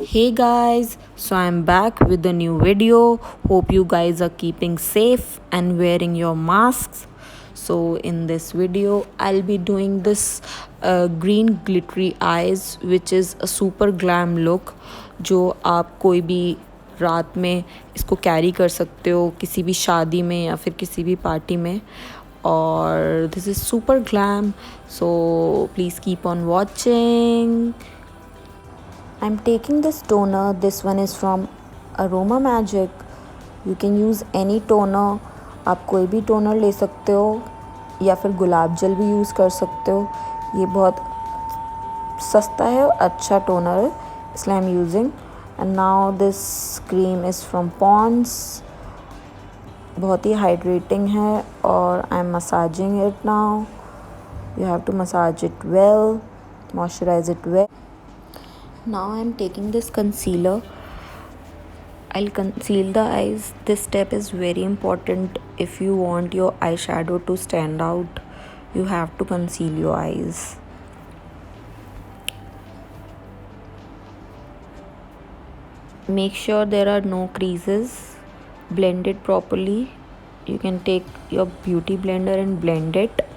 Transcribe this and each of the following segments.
Hey guys, so I'm back with a new video. Hope you guys are keeping safe and wearing your masks. So, in this video, I'll be doing this green glittery eyes, which is a super glam look जो आप कोई भी रात में इसको carry कर सकते हो किसी भी शादी में या फिर किसी भी पार्टी में और this is super glam so please keep on watching. I'm taking this toner. This one is from Aroma Magic. You can use any toner. आप कोई भी टोनर ले सकते हो या फिर गुलाब जल भी यूज़ कर सकते हो. ये बहुत सस्ता है और अच्छा टोनर है इसलिए I am using. And now this cream is from Pond's. बहुत ही हाइड्रेटिंग है और I am massaging it now. You have to massage it well, moisturize it well. Now I'm taking this concealer. I'll conceal the eyes. This step is very important. If you want your eyeshadow to stand out, you have to conceal your eyes. Make sure there are no creases. Blend it properly. You can take your beauty blender and blend it.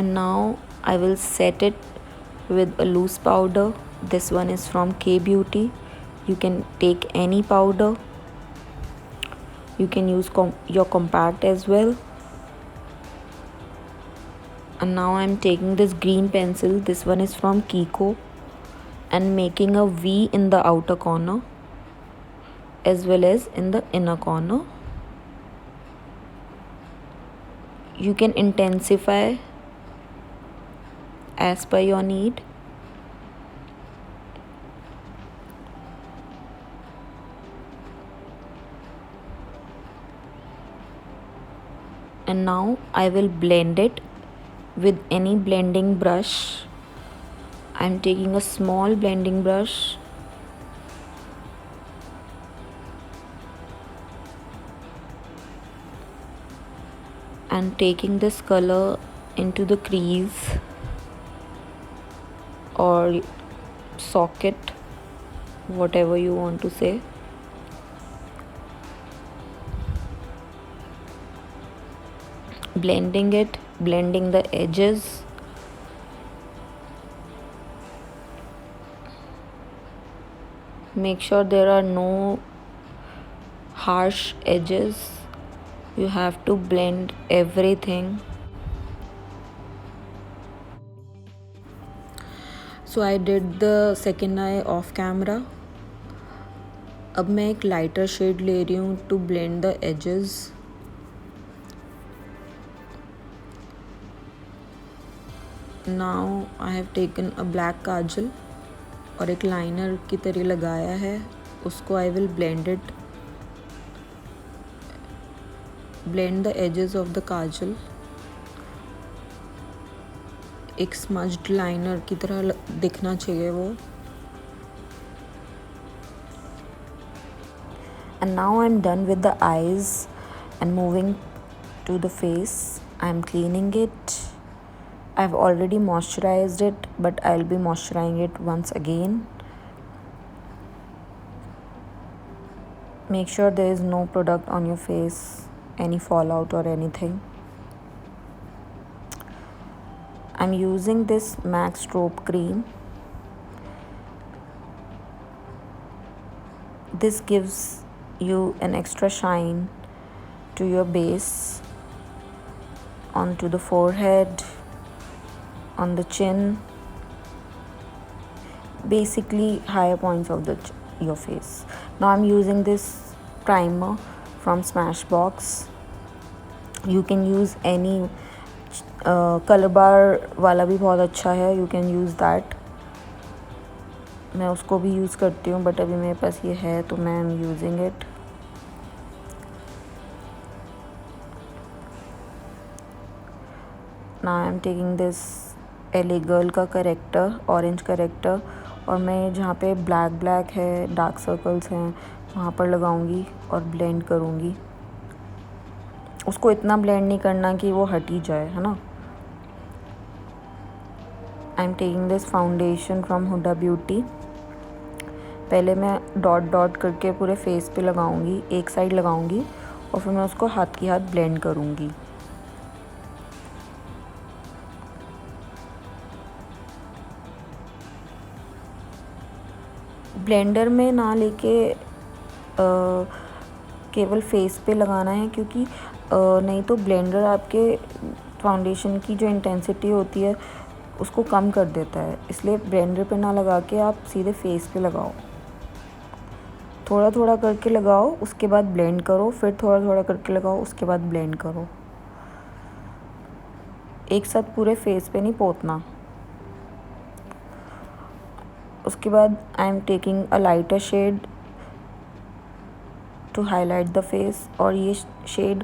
And now I will set it with a loose powder. This one is from K Beauty. You can take any powder. You can use your compact as well. And now I'm taking this green pencil. This one is from Kiko and making a V in the outer corner as well as in the inner corner. You can intensify as per your need. And now I will blend it with any blending brush. I'm taking a small blending brush and taking this color into the crease or socket, whatever you want to say. Blending it, blending the edges. Make sure there are no harsh edges. You have to blend everything. So I did the second eye off camera. अब मैं एक lighter shade ले रही हूँ to blend the edges. Now I have taken a black काजल और एक liner की तरह लगाया है उसको I will blend it. Blend the edges of the काजल. एक स्मज्ड लाइनर की तरह दिखना चाहिए वो. And now I'm done with the eyes and moving to the face. I'm cleaning it. I've already moisturized it, but I'll be moisturizing it once again. Make sure there is no product on your face, any fallout or anything. I'm using this MAC Strobe cream. This gives you an extra shine to your base, onto the forehead, on the chin, basically higher points of your face. Now I'm using this primer from Smashbox. You can use any color bar वाला भी बहुत अच्छा है. You can use that. मैं उसको भी use करती हूँ बट अभी मेरे पास ये है तो मैं am using it. Now I am taking this LA girl का करेक्टर, ऑरेंज करेक्टर, और मैं जहाँ पे ब्लैक ब्लैक है, डार्क सर्कल्स हैं, वहाँ पर लगाऊंगी और ब्लेंड करूँगी. उसको इतना ब्लेंड नहीं करना कि वो हट ही जाए, है ना. I am taking this foundation from Huda Beauty. पहले मैं डॉट डॉट करके पूरे फेस पे लगाऊंगी, एक साइड लगाऊंगी और फिर मैं उसको हाथ की हाथ ब्लेंड करूंगी। ब्लेंडर में ना लेके केवल फेस पे लगाना है, क्योंकि नहीं तो ब्लेंडर आपके फाउंडेशन की जो इंटेंसिटी होती है उसको कम कर देता है। इसलिए ब्लेंडर पे ना लगा के आप सीधे फेस पे लगाओ। थोड़ा थोड़ा करके लगाओ, उसके बाद ब्लेंड करो, फिर थोड़ा थोड़ा करके लगाओ, उसके बाद ब्लेंड करो। एक साथ पूरे फेस पे नहीं पोतना। उसके बाद I am taking a lighter shade to highlight the face, और ये शेड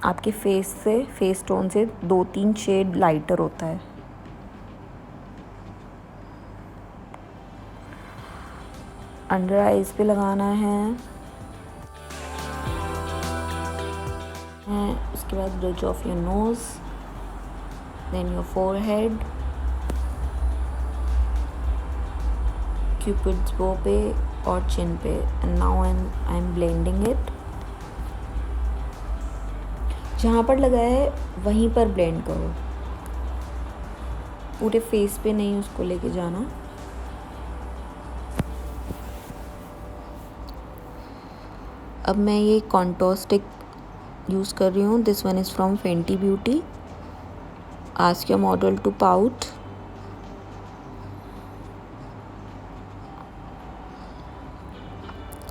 आपके फेस टोन से 2-3 शेड लाइटर होता है। अंडर आइज पे लगाना है। उसके बाद bridge of your nose, then your forehead, cupid's bow पे और चिन पे। And now I am blending it. जहाँ पर लगाया है वहीं पर ब्लेंड करो, पूरे फेस पे नहीं उसको लेके जाना। अब मैं ये कॉन्टोर स्टिक यूज़ कर रही हूँ। This one is from Fenty Beauty. Ask your model to pout.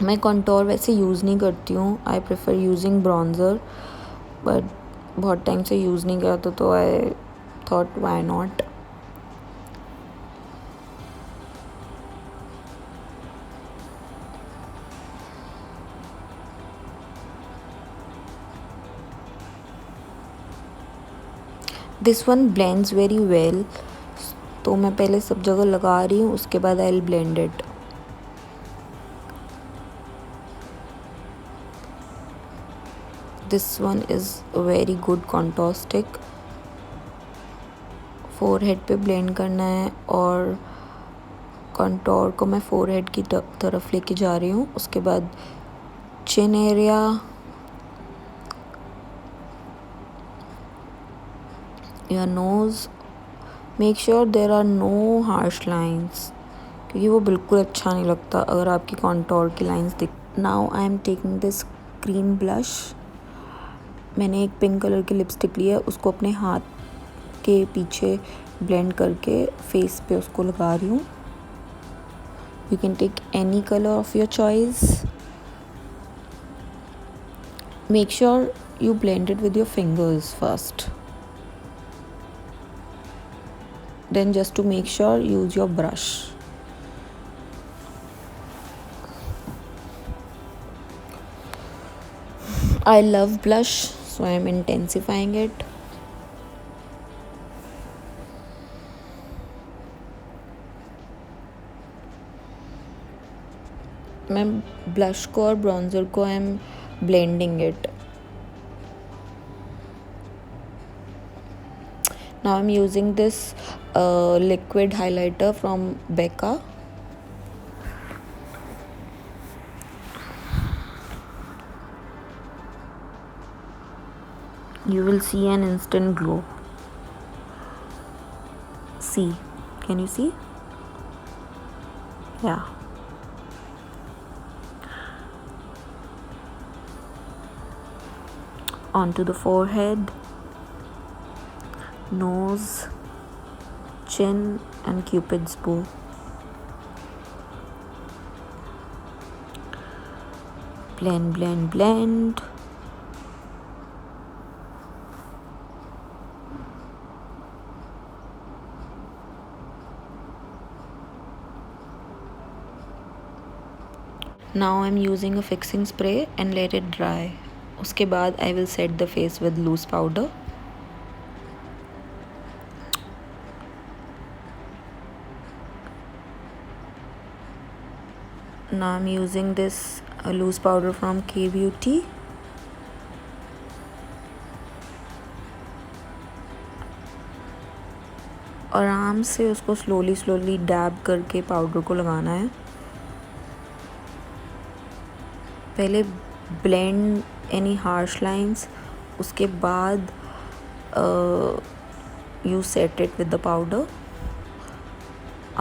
मैं कॉन्टोर वैसे यूज़ नहीं करती हूँ, I prefer using bronzer, but बहुत टाइम से यूज़ नहीं किया था तो I thought why not. This one blends very well, तो मैं पहले सब जगह लगा रही हूँ, उसके बाद I will blend it. This one is very good contour stick. Forehead पे ब्लेंड करना है और कॉन्टोर को मैं फोरहेड की तरफ लेके जा रही हूँ। उसके बाद chin area, your nose, make sure there are no harsh lines, क्योंकि वो बिल्कुल अच्छा नहीं लगता अगर आपकी कॉन्टोर की लाइंस दिख। Now I am taking this cream blush. मैंने एक पिंक कलर की लिपस्टिक ली है, उसको अपने हाथ के पीछे ब्लेंड करके फेस पे उसको लगा रही हूँ। You can take any colour of your choice. Make sure you blend it with your fingers first, then just to make sure use your brush. I love blush, so I am intensifying it. मैं blush को और bronzer को आई am blending it. Now I'm using this liquid highlighter from Becca. You will see an instant glow. See, can you see? Yeah. Onto the forehead, nose, chin and Cupid's bow. Blend, blend, blend. Now I'm using a fixing spray and let it dry. उसके बाद I will set the face with loose powder. Now I'm using this loose powder from K Beauty. आराम से उसको slowly slowly dab करके powder को लगाना है। पहले ब्लेंड एनी हार्श लाइंस, उसके बाद you set it with the powder.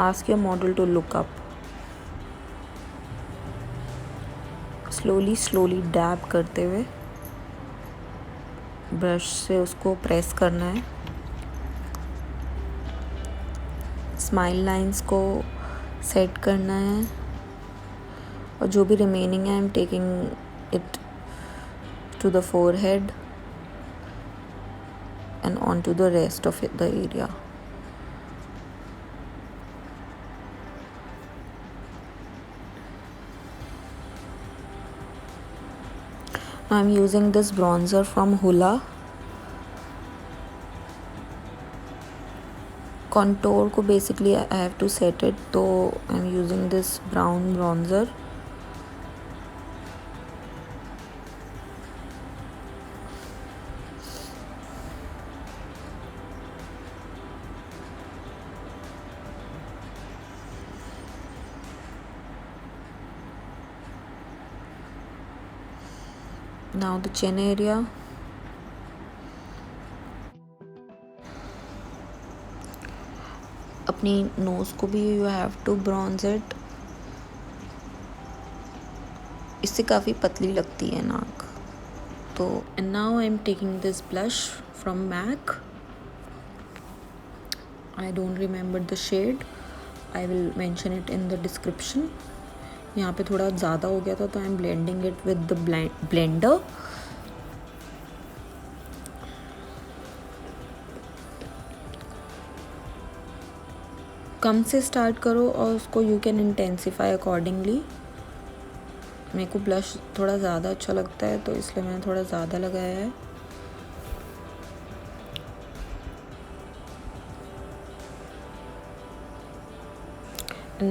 Ask your model to look up. slowly dab करते हुए ब्रश से उसको प्रेस करना है। स्माइल लाइंस को सेट करना है, और जो भी रिमेनिंग है I am taking it to the forehead and onto the rest of the area. Now I'm using this bronzer from Hoola. Contour को basically I have to set it, so I'm using this brown bronzer. Now the chin area. अपनी nose को भी you have to bronze it. इससे काफ़ी पतली लगती है नाक तो। And now I'm taking this blush from MAC. I don't remember the shade. I will mention it in the description. यहाँ पे थोड़ा ज़्यादा हो गया था तो I am blending it with the blender. कम से स्टार्ट करो और उसको यू कैन इंटेंसिफाई अकॉर्डिंगली। मेरे को ब्लश थोड़ा ज़्यादा अच्छा लगता है तो इसलिए मैंने थोड़ा ज़्यादा लगाया है।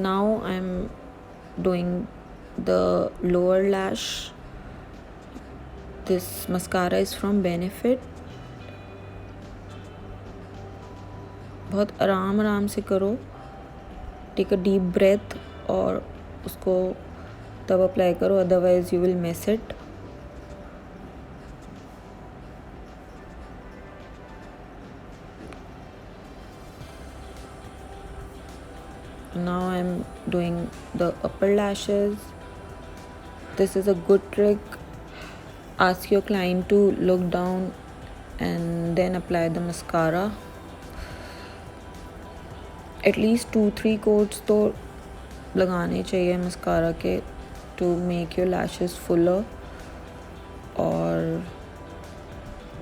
Now I'm doing the lower lash. This mascara is from Benefit. बहुत आराम से करो। टेक अ डीप ब्रेथ और उसको तब अप्लाई करो, otherwise you will miss it. Now I'm doing the upper lashes. This is a good trick. Ask your client to look down and then apply the mascara. At least 2-3 coats तो लगाने चाहिए mascara के to make your lashes fuller, और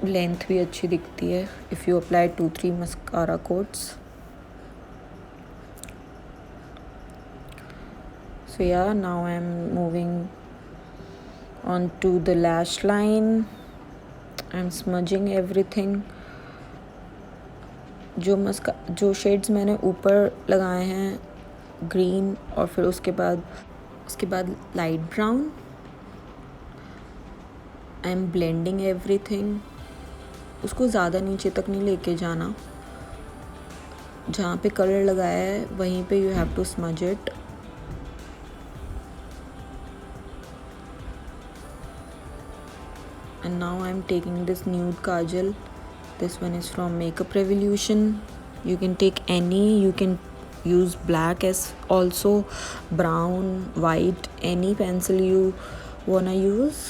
length भी अच्छी दिखती है if you apply 2-3 mascara coats. So yeah, now I'm moving on to the lash line. I'm smudging everything. जो शेड्स मैंने ऊपर लगाए हैं ग्रीन और फिर उसके बाद light brown, I am blending everything. उसको ज़्यादा नीचे तक नहीं लेके जाना, जहाँ पे कलर लगाया है वहीं पे you have to smudge it. And now I'm taking this nude kajal. This one is from Makeup Revolution. You can take any, you can use black as also, brown, white, any pencil you wanna use.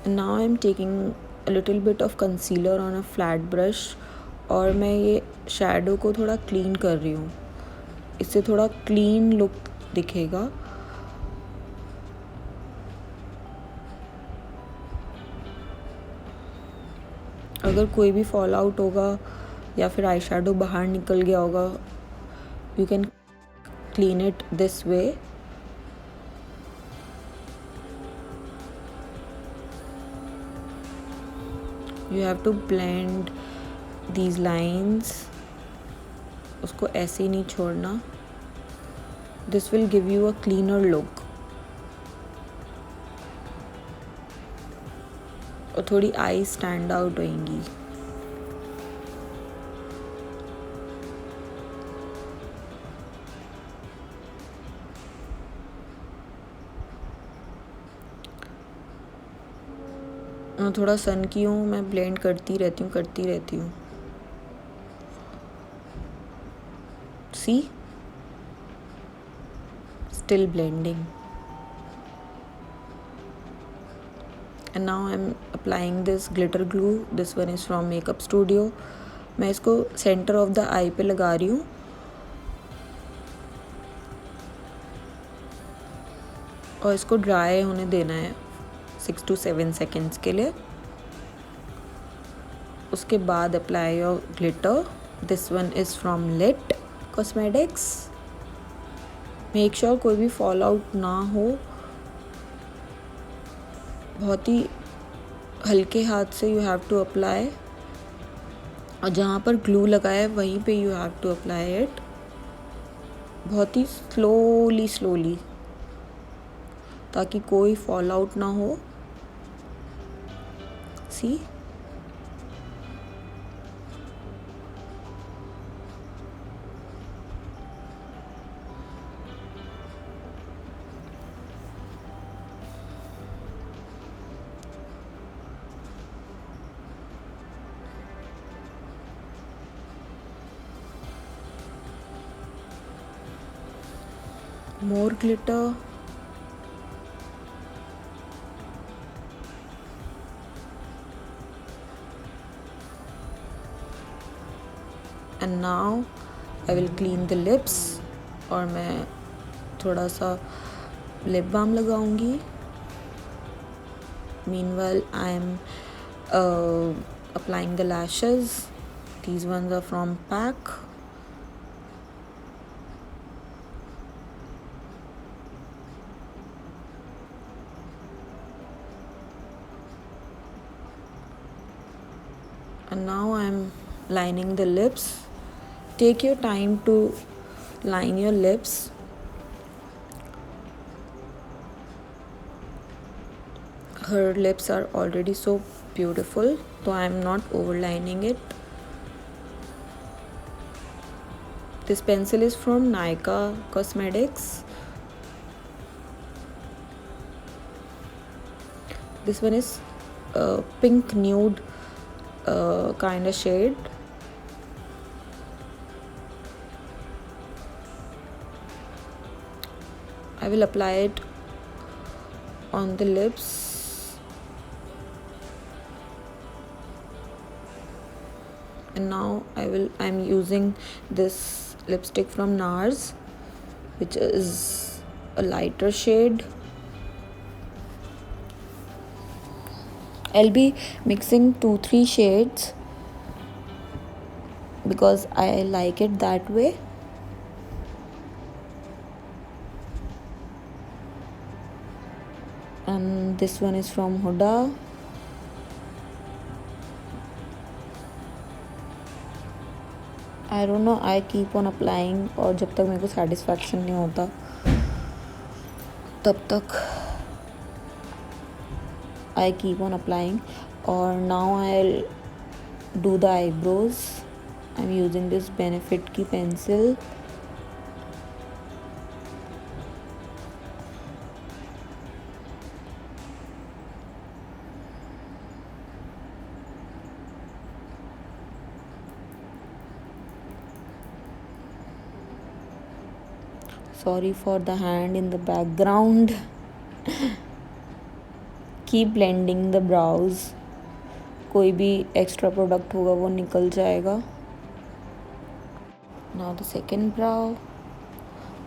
And now I'm taking a little bit of concealer on a flat brush और मैं ये shadow को थोड़ा clean कर रही हूँ, इससे थोड़ा क्लीन लुक दिखेगा। अगर कोई भी फॉल आउट होगा या फिर आई शेडो बाहर निकल गया होगा, you can clean it this way. You have to blend these lines, उसको ऐसे ही नहीं छोड़ना। This will give you a cleaner look. और थोड़ी आई स्टैंड आउट होंगी। मैं थोड़ा सन की हूँ, मैं ब्लेंड करती रहती हूँ। सी, still blending. And now I'm applying this glitter glue. This one is from Makeup Studio. मैं इसको सेंटर ऑफ द आई पे लगा रही हूँ और इसको ड्राई होने देना है 6 to 7 सेकेंड्स के लिए। उसके बाद apply your glitter. This one is from Lit Cosmetics. Make sure कोई भी फॉल आउट ना हो। बहुत ही हल्के हाथ से यू हैव टू अप्लाई, और जहाँ पर ग्लू लगाया है वहीं पे you have to apply it. बहुत ही स्लोली ताकि कोई फॉल आउट ना हो। सी, more glitter. And now I will clean the lips, और मैं थोड़ा सा लिप बाम लगाऊंगी। Meanwhile I am applying the lashes. These ones are from PAC. And now I'm lining the lips. Take your time to line your lips. Her lips are already so beautiful, so I'm not overlining it. This pencil is from Nykaa Cosmetics. This one is pink nude kind of shade. I will apply it on the lips. And now I'm using this lipstick from NARS, which is a lighter shade. I'll be mixing 2-3 shades because I like it that way. And this one is from Huda. I don't know, I keep on applying, और जब तक मेरे को satisfaction नहीं होता तब तक I keep on applying. और now I'll do the eyebrows. I'm using this Benefit की pencil. Sorry for the hand in the background. Keep blending the brows. कोई भी एक्स्ट्रा प्रोडक्ट होगा वो निकल जाएगा. Now the second brow.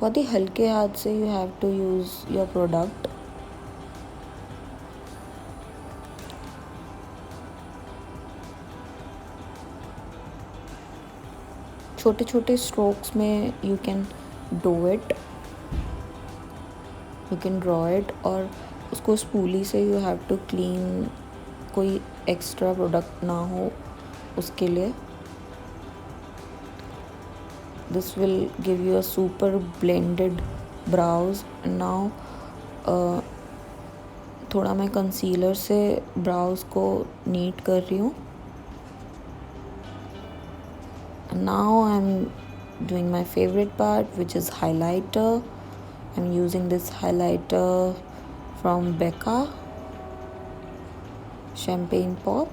बहुत ही हल्के हाथ से you have to use your product. छोटे छोटे स्ट्रोक्स में you can do it. You can draw it, और उसको स्पूली से you have to clean, कोई एक्स्ट्रा प्रोडक्ट ना हो उसके लिए. This will give you a super blended brows. And now थोड़ा मैं कंसीलर से ब्राउज को नीट कर रही हूँ. And now I'm doing my favorite part, which is highlighter. I'm using this highlighter from Becca champagne pop,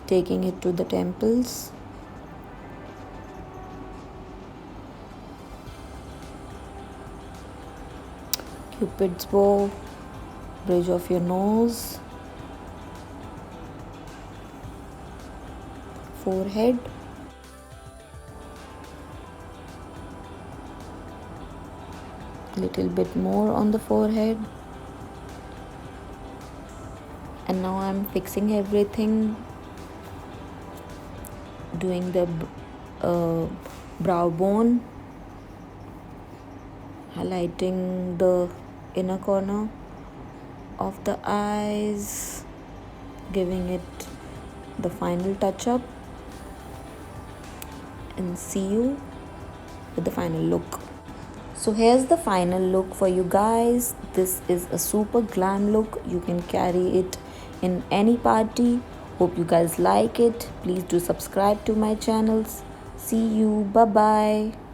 taking it to the temples. Cupid's bow, bridge of your nose, forehead, little bit more on the forehead. And now I'm fixing everything, doing the brow bone, highlighting the inner corner of the eyes, giving it the final touch up, and see you with the final look. So here's the final look for you guys. This is a super glam look. You can carry it in any party. Hope you guys like it. Please do subscribe to my channels. See you. Bye bye.